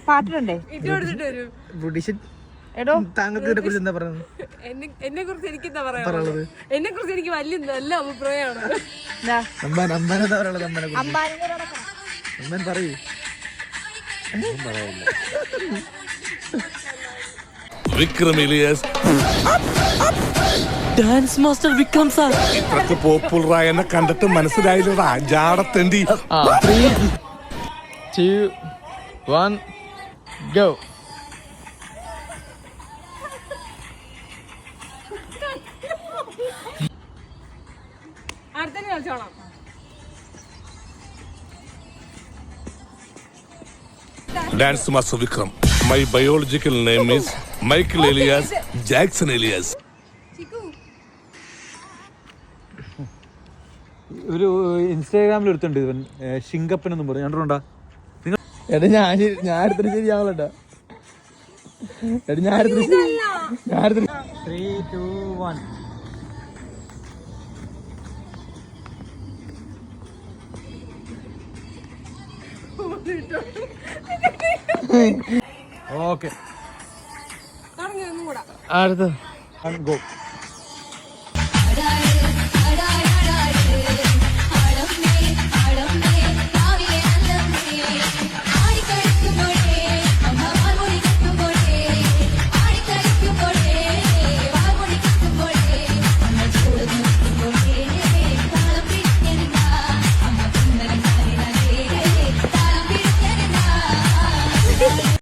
പാട്ടിലുണ്ടേ എടോ താങ്കൾക്ക് ഇതിനെ കുറിച്ച് എന്താ പറയുന്നത്? എന്നെ കുറിച്ച് എനിക്ക് എന്താ പറയുന്നത്? എന്നെ കുറിച്ച് എനിക്ക് വലിയ നല്ല അഭിപ്രായമാണ്. അമ്മൻ പറയൂ. Vikram Elias dance master Vikram sir. ഇത്രക്ക് പോപ്പുലറായ എന്നെ കണ്ടിട്ട് മനസ്സിലായില്ലടാ ജാടത്തേണ്ടി. 3, 2, 1 go. അടുത്ത കളിച്ചോളാം. Dance master Vikram. My biological name is Michael Elias Jackson Elias. ഒരു ഇൻസ്റ്റാഗ്രാമിൽ എടുത്തുണ്ട് ഇവൻ ഷിങ്കപ്പൻ എന്നും പറഞ്ഞു. കണ്ടിട്ടുണ്ടാ? എടാ ഞാൻ എടുത്തിട്ട് ശരിയാവലട്ടാ. എടാ ഞാൻ 3, 2, 1. ഓക്കെ തുടങ്ങി ഒന്നും കൂടാ. അടുത്ത ഗോ.